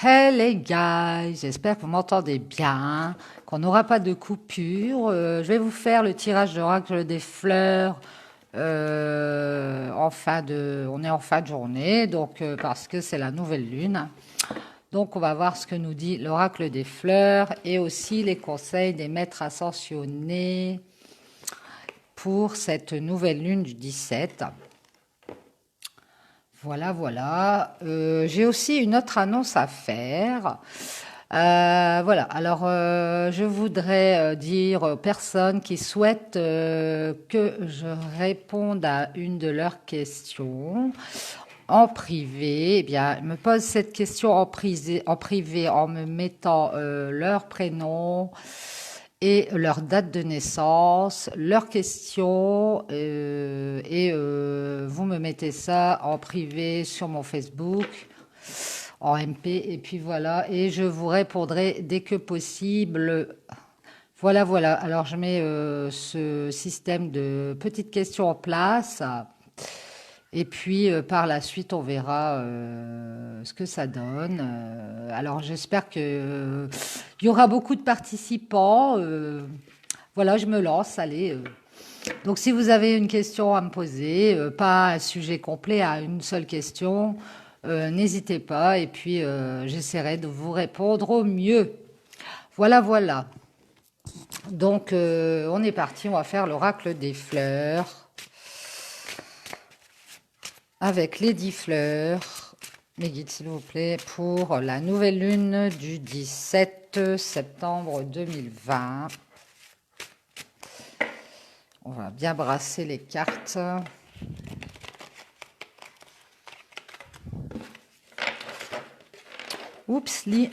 Hey les gars, j'espère que vous m'entendez bien, qu'on n'aura pas de coupure. Je vais vous faire le tirage d'oracle des fleurs on est en fin de journée, donc parce que c'est la nouvelle lune. Donc on va voir ce que nous dit l'oracle des fleurs et aussi les conseils des maîtres ascensionnés pour cette nouvelle lune du 17. Voilà, voilà. J'ai aussi une autre annonce à faire. Voilà, alors je voudrais dire aux personnes qui souhaitent que je réponde à une de leurs questions en privé, eh bien, me pose cette question en privé en me mettant leur prénom et leur date de naissance, leur question, vous me mettez ça en privé sur mon Facebook, en MP, et puis voilà, et je vous répondrai dès que possible. Voilà, voilà. Alors je mets ce système de petites questions en place. Et puis par la suite, on verra ce que ça donne. Alors j'espère que il y aura beaucoup de participants. Voilà, je me lance. Allez. Donc si vous avez une question à me poser, pas un sujet complet, à une seule question, n'hésitez pas. Et puis j'essaierai de vous répondre au mieux. Voilà, voilà. Donc on est parti. On va faire l'oracle des fleurs avec les 10 fleurs. Mes guides, s'il vous plaît, pour la nouvelle lune du 17 septembre 2020. On va bien brasser les cartes. Oups, li.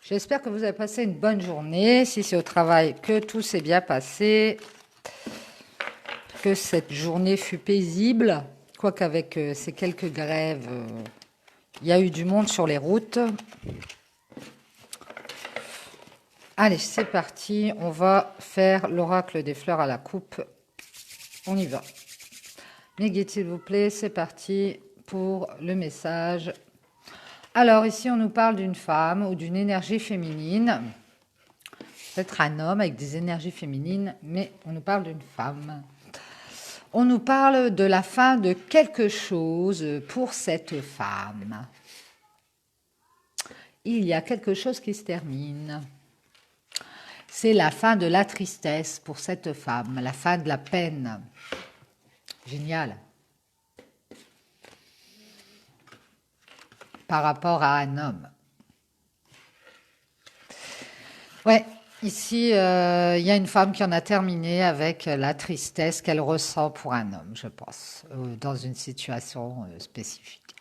J'espère que vous avez passé une bonne journée. Si c'est au travail, que tout s'est bien passé. Que cette journée fut paisible. Quoique avec ces quelques grèves, il y a eu du monde sur les routes. Allez, c'est parti. On va faire l'oracle des fleurs à la coupe. On y va. Mes guides, s'il vous plaît, c'est parti pour le message. Alors, ici, on nous parle d'une femme ou d'une énergie féminine. Peut-être un homme avec des énergies féminines, mais on nous parle d'une femme. On nous parle de la fin de quelque chose pour cette femme. Il y a quelque chose qui se termine. C'est la fin de la tristesse pour cette femme, la fin de la peine. Génial. Par rapport à un homme. Ouais, ici, il y a une femme qui en a terminé avec la tristesse qu'elle ressent pour un homme, je pense, dans une situation spécifique.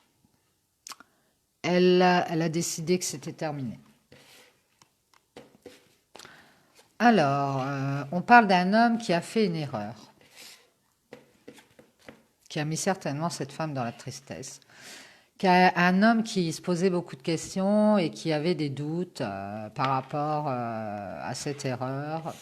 Elle a décidé que c'était terminé. Alors, on parle d'un homme qui a fait une erreur, qui a mis certainement cette femme dans la tristesse. Un homme qui se posait beaucoup de questions et qui avait des doutes par rapport à cette erreur.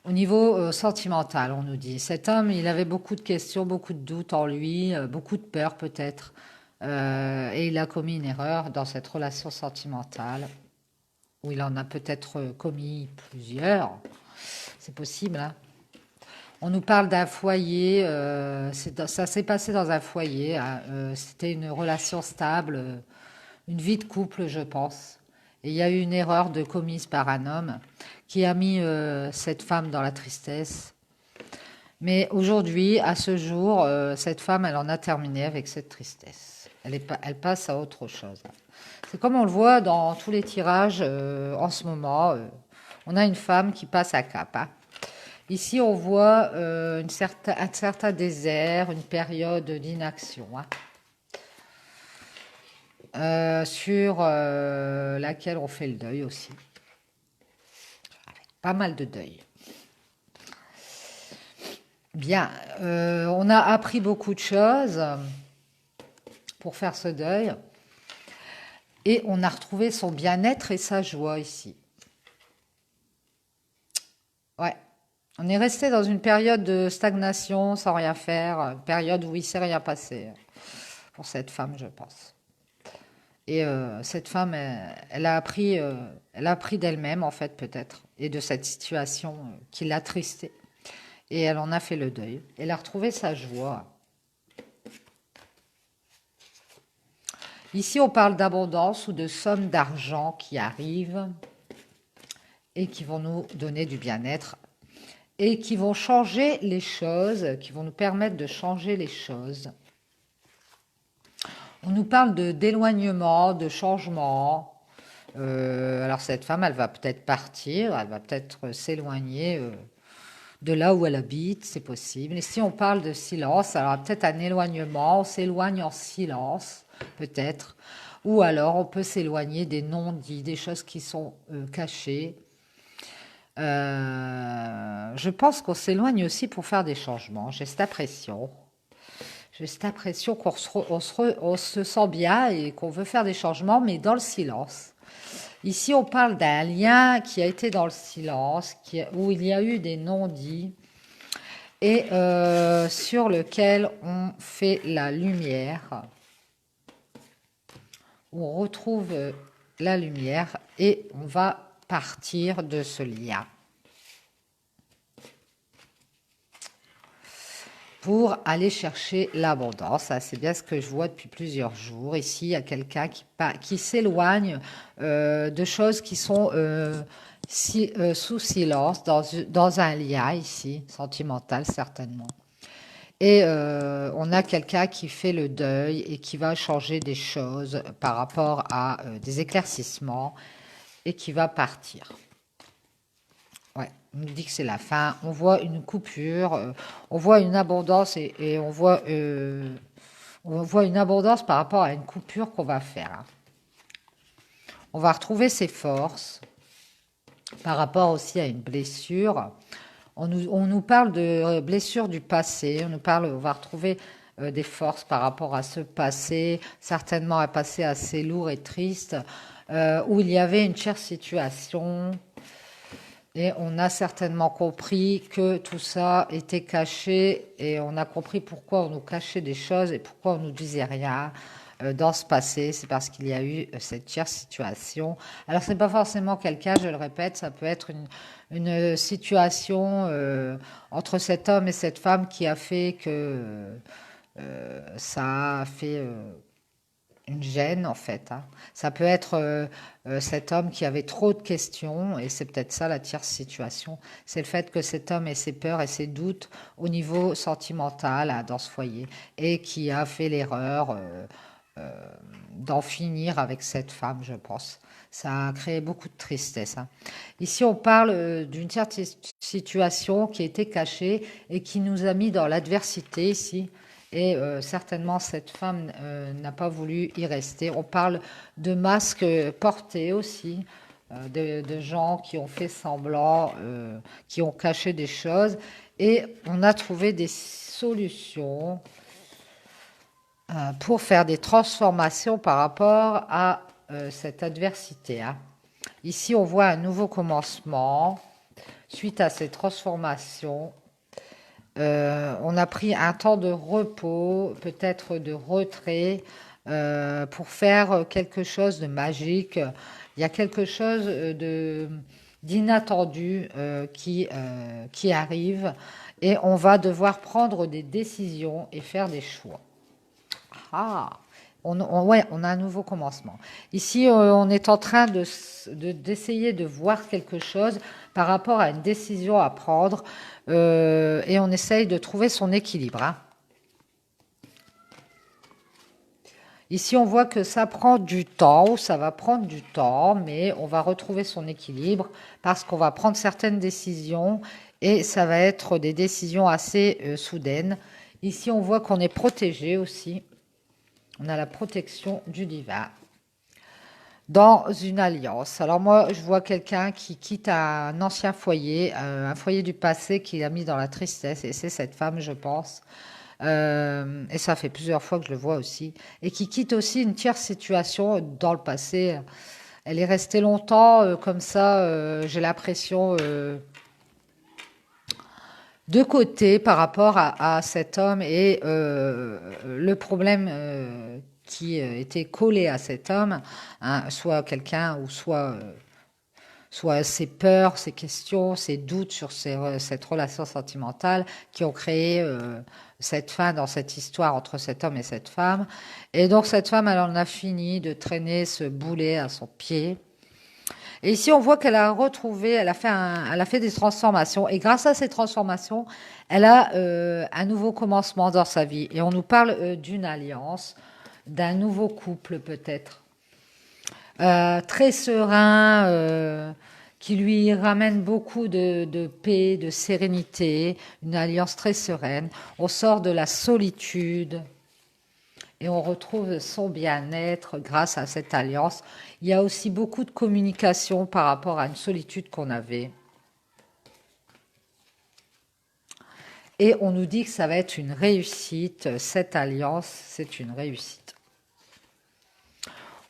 Au niveau sentimental, on nous dit, cet homme, il avait beaucoup de questions, beaucoup de doutes en lui, beaucoup de peur peut-être, et il a commis une erreur dans cette relation sentimentale, où il en a peut-être commis plusieurs, c'est possible, hein. On nous parle d'un foyer, ça s'est passé dans un foyer, hein, c'était une relation stable, une vie de couple, je pense. Et il y a eu une erreur commise par un homme qui a mis cette femme dans la tristesse. Mais aujourd'hui, à ce jour, cette femme, elle en a terminé avec cette tristesse. Elle passe à autre chose. C'est comme on le voit dans tous les tirages en ce moment. On a une femme qui passe à cap, hein. Ici, on voit un certain désert, une période d'inaction, hein, sur laquelle on fait le deuil aussi. Pas mal de deuil. Bien, on a appris beaucoup de choses pour faire ce deuil. Et on a retrouvé son bien-être et sa joie ici. Ouais. On est resté dans une période de stagnation, sans rien faire, période où il s'est rien passé pour cette femme, je pense. Et cette femme, elle a appris d'elle-même, en fait, peut-être, et de cette situation qui l'a tristée. Et elle en a fait le deuil. Elle a retrouvé sa joie. Ici, on parle d'abondance ou de sommes d'argent qui arrivent et qui vont nous donner du bien-être et qui vont changer les choses, qui vont nous permettre de changer les choses. On nous parle d'éloignement, de changement. Alors cette femme, elle va peut-être partir, elle va peut-être s'éloigner de là où elle habite, c'est possible. Et si on parle de silence, alors peut-être un éloignement, on s'éloigne en silence, peut-être. Ou alors on peut s'éloigner des non-dits, des choses qui sont cachées. Je pense qu'on s'éloigne aussi pour faire des changements. J'ai cette impression. J'ai cette impression on se sent bien et qu'on veut faire des changements, mais dans le silence. Ici, on parle d'un lien qui a été dans le silence, où il y a eu des non-dits et sur lequel on fait la lumière. On retrouve la lumière et on va partir de ce lien. Pour aller chercher l'abondance. C'est bien ce que je vois depuis plusieurs jours. Ici, il y a quelqu'un qui s'éloigne de choses qui sont sous silence, dans un lien ici, sentimental certainement. Et on a quelqu'un qui fait le deuil et qui va changer des choses par rapport à des éclaircissements et qui va partir. Ouais, on nous dit que c'est la fin. On voit une coupure, on voit une abondance et on voit une abondance par rapport à une coupure qu'on va faire. On va retrouver ses forces par rapport aussi à une blessure. On nous parle de blessures du passé. On va retrouver des forces par rapport à ce passé, certainement un passé assez lourd et triste, où il y avait une chère situation. Et on a certainement compris que tout ça était caché et on a compris pourquoi on nous cachait des choses et pourquoi on nous disait rien dans ce passé. C'est parce qu'il y a eu cette chère situation. Alors, ce n'est pas forcément quelqu'un, je le répète, ça peut être une situation entre cet homme et cette femme qui a fait que ça a fait une gêne en fait. Ça peut être cet homme qui avait trop de questions et c'est peut-être ça la tierce situation. C'est le fait que cet homme ait ses peurs et ses doutes au niveau sentimental dans ce foyer et qui a fait l'erreur d'en finir avec cette femme, je pense. Ça a créé beaucoup de tristesse. Ici, on parle d'une tierce situation qui était cachée et qui nous a mis dans l'adversité ici. Et certainement, cette femme n'a pas voulu y rester. On parle de masques portés aussi, de gens qui ont fait semblant, qui ont caché des choses. Et on a trouvé des solutions pour faire des transformations par rapport à cette adversité. Ici, on voit un nouveau commencement suite à ces transformations. On a pris un temps de repos, peut-être de retrait, pour faire quelque chose de magique. Il y a quelque chose d'inattendu qui arrive et on va devoir prendre des décisions et faire des choix. Ah, ouais, on a un nouveau commencement. Ici, on est en train d'essayer de voir quelque chose par rapport à une décision à prendre et on essaye de trouver son équilibre. Ici, on voit que ça prend du temps, ou ça va prendre du temps, mais on va retrouver son équilibre parce qu'on va prendre certaines décisions et ça va être des décisions assez soudaines. Ici, on voit qu'on est protégé aussi. On a la protection du divin dans une alliance. Alors moi, je vois quelqu'un qui quitte un ancien foyer, un foyer du passé qu'il a mis dans la tristesse, et c'est cette femme, je pense. Et ça fait plusieurs fois que je le vois aussi. Et qui quitte aussi une tierce situation dans le passé. Elle est restée longtemps comme ça, j'ai l'impression de côté par rapport à cet homme et le problème qui était collé à cet homme, hein, soit quelqu'un ou soit ses peurs, ses questions, ses doutes sur cette relation sentimentale qui ont créé cette fin dans cette histoire entre cet homme et cette femme. Et donc cette femme, elle en a fini de traîner ce boulet à son pied. Et ici, on voit qu'elle a retrouvé, elle a fait des transformations. Et grâce à ces transformations, elle a un nouveau commencement dans sa vie. Et on nous parle d'une alliance, d'un nouveau couple peut-être. Très serein, qui lui ramène beaucoup de paix, de sérénité, une alliance très sereine. On sort de la solitude et on retrouve son bien-être grâce à cette alliance. Il y a aussi beaucoup de communication par rapport à une solitude qu'on avait. Et on nous dit que ça va être une réussite, cette alliance, c'est une réussite.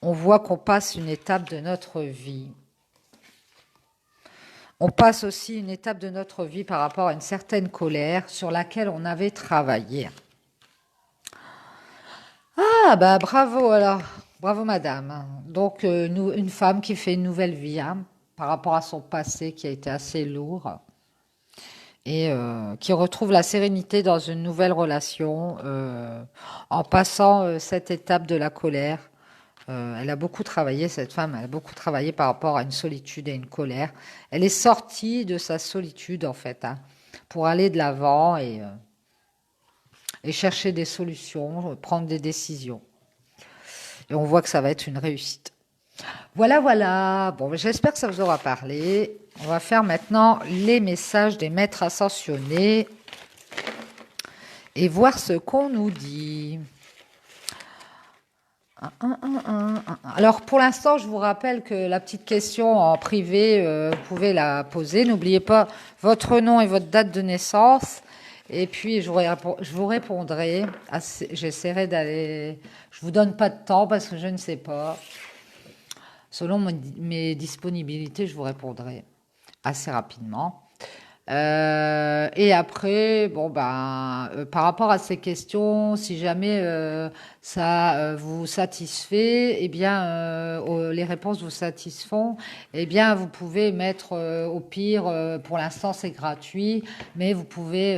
On voit qu'on passe une étape de notre vie. On passe aussi une étape de notre vie par rapport à une certaine colère sur laquelle on avait travaillé. Ah, bah bravo alors, bravo madame. Donc, une femme qui fait une nouvelle vie hein, par rapport à son passé qui a été assez lourd et qui retrouve la sérénité dans une nouvelle relation en passant cette étape de la colère. Elle a beaucoup travaillé, cette femme, elle a beaucoup travaillé par rapport à une solitude et une colère. Elle est sortie de sa solitude, en fait, hein, pour aller de l'avant et chercher des solutions, prendre des décisions. Et on voit que ça va être une réussite. Voilà, voilà. Bon, j'espère que ça vous aura parlé. On va faire maintenant les messages des maîtres ascensionnés et voir ce qu'on nous dit. Alors pour l'instant, je vous rappelle que la petite question en privé, vous pouvez la poser. N'oubliez pas votre nom et votre date de naissance. Et puis je vous répondrai. J'essaierai d'aller. Je vous donne pas de temps parce que je ne sais pas. Selon mes disponibilités, je vous répondrai assez rapidement. Et après, bon ben, par rapport à ces questions, si jamais ça vous satisfait, eh bien, les réponses vous satisfont, eh bien, vous pouvez mettre au pire, pour l'instant c'est gratuit, mais vous pouvez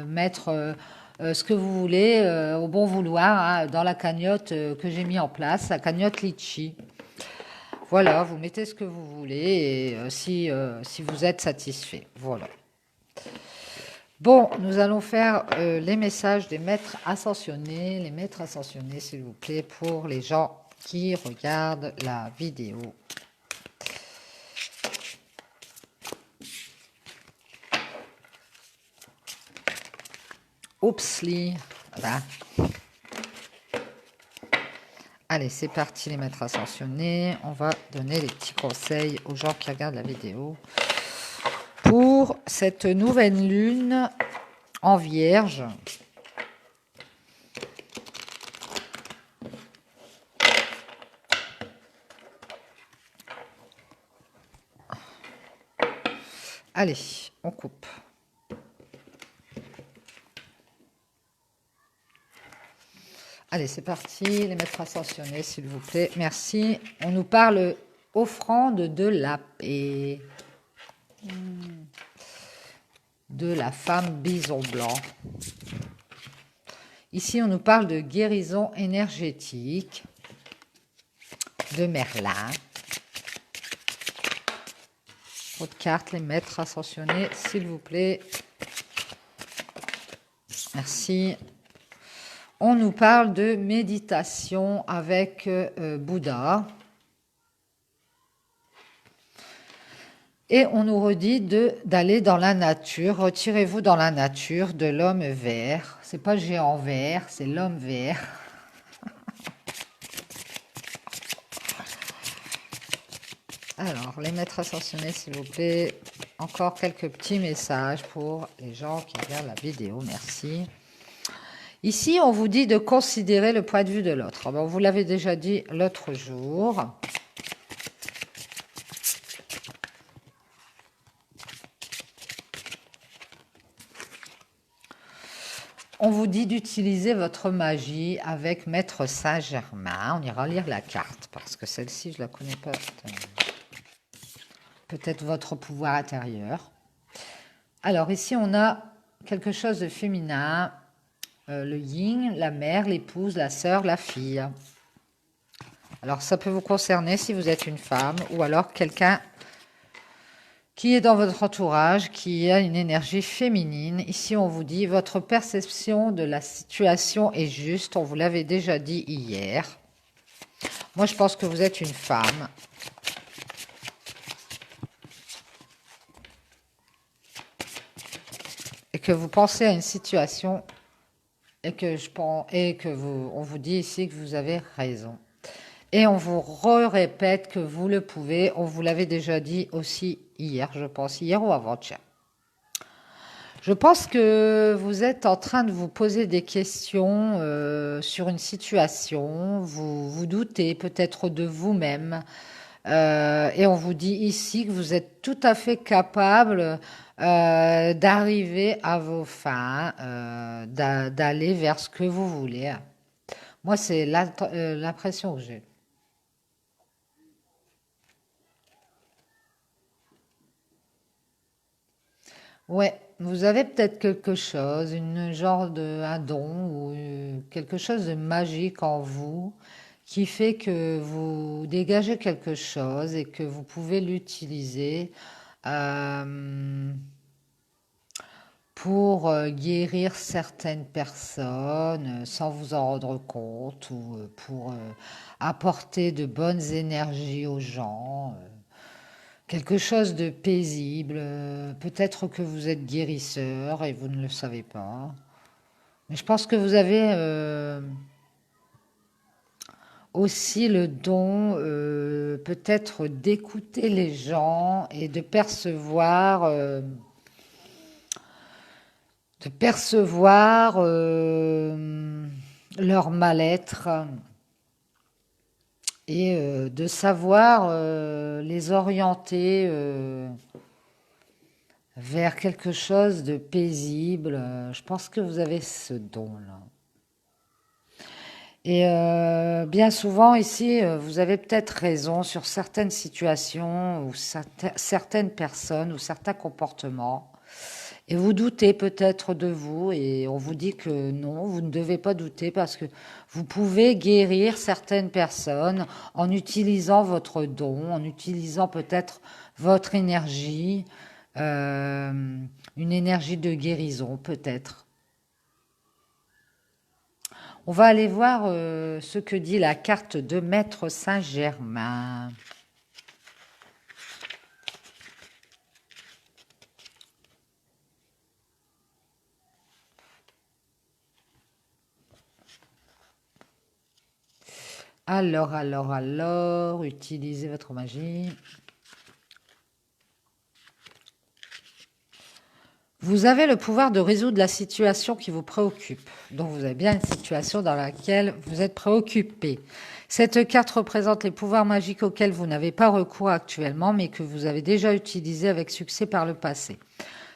mettre ce que vous voulez au bon vouloir hein, dans la cagnotte que j'ai mis en place, la cagnotte Litchi. Voilà, vous mettez ce que vous voulez et si vous êtes satisfait. Voilà. Bon, nous allons faire les messages des maîtres ascensionnés. Les maîtres ascensionnés, s'il vous plaît, pour les gens qui regardent la vidéo. Oupsli. Voilà. Allez, c'est parti les maîtres ascensionnés. On va donner les petits conseils aux gens qui regardent la vidéo. Pour cette nouvelle lune en Vierge. Allez, on coupe. Allez, c'est parti, les maîtres ascensionnés, s'il vous plaît. Merci. On nous parle offrande de la paix. De la femme bison blanc. Ici, on nous parle de guérison énergétique, de Merlin. Autre carte, les maîtres ascensionnés, s'il vous plaît. Merci. On nous parle de méditation avec Bouddha. Et on nous redit d'aller dans la nature. Retirez-vous dans la nature de l'homme vert. C'est pas le géant vert, c'est l'homme vert. Alors, les maîtres ascensionnés, s'il vous plaît. Encore quelques petits messages pour les gens qui regardent la vidéo. Merci. Ici, on vous dit de considérer le point de vue de l'autre. On vous l'avait déjà dit l'autre jour. On vous dit d'utiliser votre magie avec Maître Saint-Germain. On ira lire la carte parce que celle-ci, je la connais pas. Peut-être votre pouvoir intérieur. Alors ici, on a quelque chose de féminin. Le yin, la mère, l'épouse, la sœur, la fille. Alors ça peut vous concerner si vous êtes une femme ou alors quelqu'un qui est dans votre entourage, qui a une énergie féminine. Ici, on vous dit, votre perception de la situation est juste. On vous l'avait déjà dit hier. Moi, je pense que vous êtes une femme. Et que vous pensez à une situation et on vous dit ici que vous avez raison. Et on vous répète que vous le pouvez. On vous l'avait déjà dit aussi hier, je pense, hier ou avant-hier. Je pense que vous êtes en train de vous poser des questions sur une situation. Vous doutez peut-être de vous-même. Et on vous dit ici que vous êtes tout à fait capable d'arriver à vos fins, d'aller vers ce que vous voulez. Moi, c'est l'impression que j'ai. Ouais, vous avez peut-être quelque chose, un don ou quelque chose de magique en vous qui fait que vous dégagez quelque chose et que vous pouvez l'utiliser euh, pour guérir certaines personnes sans vous en rendre compte ou pour apporter de bonnes énergies aux gens. Quelque chose de paisible. Peut-être que vous êtes guérisseur et vous ne le savez pas. Mais je pense que vous avez aussi le don peut-être d'écouter les gens et de percevoir leur mal-être et de savoir les orienter vers quelque chose de paisible. Je pense que vous avez ce don-là. Et bien souvent ici, vous avez peut-être raison sur certaines situations ou certaines personnes ou certains comportements. Et vous doutez peut-être de vous et on vous dit que non, vous ne devez pas douter parce que vous pouvez guérir certaines personnes en utilisant votre don, en utilisant peut-être votre énergie, euh, une énergie de guérison peut-être. On va aller voir ce que dit la carte de Maître Saint-Germain. Alors, utilisez votre magie. Vous avez le pouvoir de résoudre la situation qui vous préoccupe. Donc vous avez bien une situation dans laquelle vous êtes préoccupé. Cette carte représente les pouvoirs magiques auxquels vous n'avez pas recours actuellement, mais que vous avez déjà utilisés avec succès par le passé.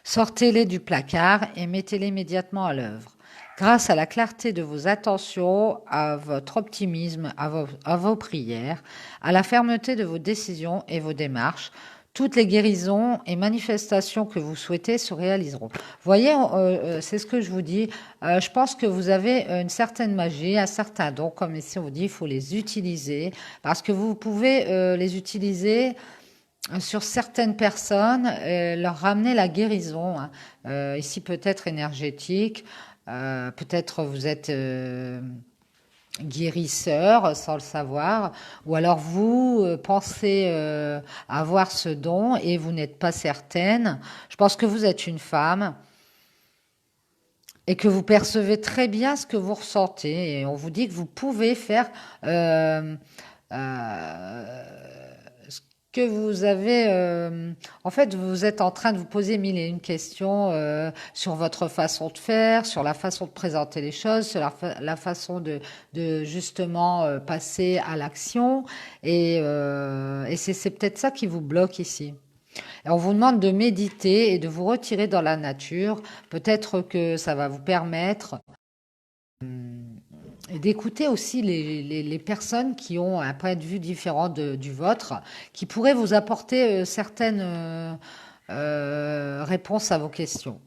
Sortez-les du placard et mettez-les immédiatement à l'œuvre. Grâce à la clarté de vos attentions, à votre optimisme, à vos prières, à la fermeté de vos décisions et vos démarches, toutes les guérisons et manifestations que vous souhaitez se réaliseront. Vous voyez, c'est ce que je vous dis. Je pense que vous avez une certaine magie, un certain don, comme ici on vous dit, il faut les utiliser, parce que vous pouvez les utiliser sur certaines personnes, leur ramener la guérison, hein. Ici peut-être énergétique, peut-être vous êtes guérisseur sans le savoir, ou alors vous pensez avoir ce don et vous n'êtes pas certaine. Je pense que vous êtes une femme et que vous percevez très bien ce que vous ressentez. Et on vous dit que vous pouvez faire ce que vous avez. En fait, vous êtes en train de vous poser mille et une questions sur votre façon de faire, sur la façon de présenter les choses, sur la façon de justement passer à l'action. Et c'est peut-être ça qui vous bloque ici. Et on vous demande de méditer et de vous retirer dans la nature. Peut-être que ça va vous permettre et d'écouter aussi les personnes qui ont un point de vue différent du vôtre, qui pourraient vous apporter certaines réponses à vos questions.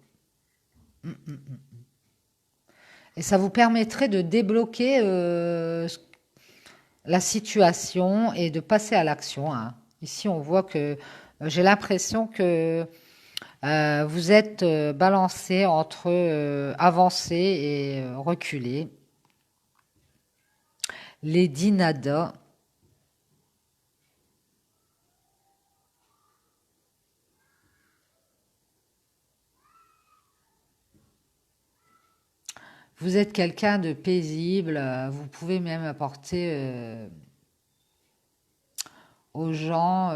Et ça vous permettrait de débloquer la situation et de passer à l'action, hein. Ici, on voit que j'ai l'impression que vous êtes balancé entre avancer et reculer. Lady Nada. Vous êtes quelqu'un de paisible. Vous pouvez même apporter aux gens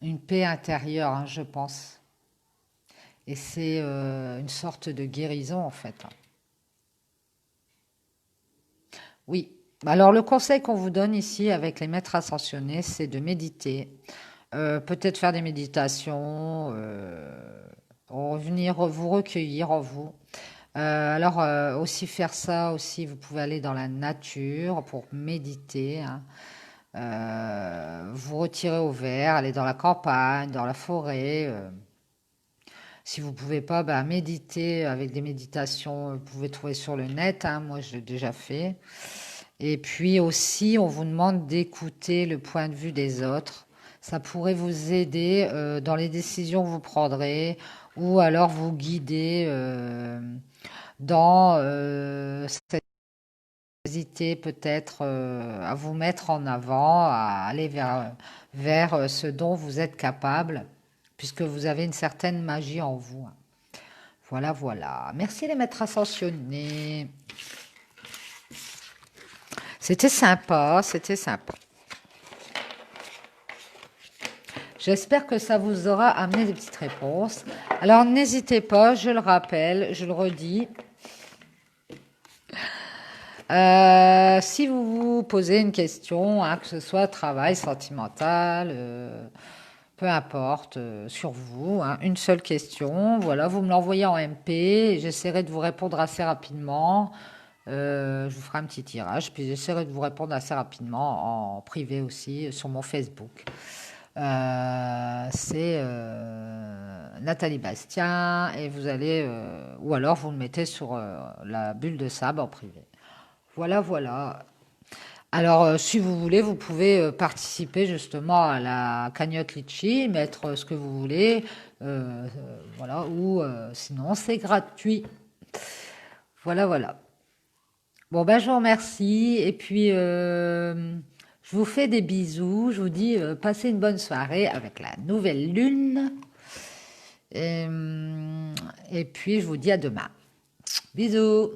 une paix intérieure, hein, je pense. Et c'est une sorte de guérison, en fait. Oui. Alors, le conseil qu'on vous donne ici avec les maîtres ascensionnés, c'est de méditer. Peut-être faire des méditations, revenir vous recueillir en vous. Alors, aussi faire ça, aussi, vous pouvez aller dans la nature pour méditer, hein. Vous retirer au vert, aller dans la campagne, dans la forêt. Si vous pouvez pas, bah, méditer avec des méditations, vous pouvez trouver sur le net, hein. Moi, je l'ai déjà fait. Et puis aussi, on vous demande d'écouter le point de vue des autres. Ça pourrait vous aider dans les décisions que vous prendrez ou alors vous guider dans cette hésiter peut-être à vous mettre en avant, à aller vers ce dont vous êtes capable, puisque vous avez une certaine magie en vous. Voilà, voilà. Merci les maîtres ascensionnés. C'était sympa, c'était sympa. J'espère que ça vous aura amené des petites réponses. Alors n'hésitez pas, je le rappelle, je le redis. Si vous vous posez une question, hein, que ce soit travail, sentimental, peu importe, sur vous, hein, une seule question, voilà, vous me l'envoyez en MP, j'essaierai de vous répondre assez rapidement. Je vous ferai un petit tirage, puis j'essaierai de vous répondre assez rapidement en privé aussi sur mon Facebook. C'est Nathalie Bastien et vous allez, ou alors vous le mettez sur la bulle de sable en privé. Voilà, voilà. Alors, si vous voulez, vous pouvez participer justement à la cagnotte Litchi, mettre ce que vous voulez, voilà, ou sinon c'est gratuit. Voilà, voilà. Bon, ben je vous remercie et puis je vous fais des bisous. Je vous dis passez une bonne soirée avec la nouvelle lune et, et puis je vous dis à demain. Bisous.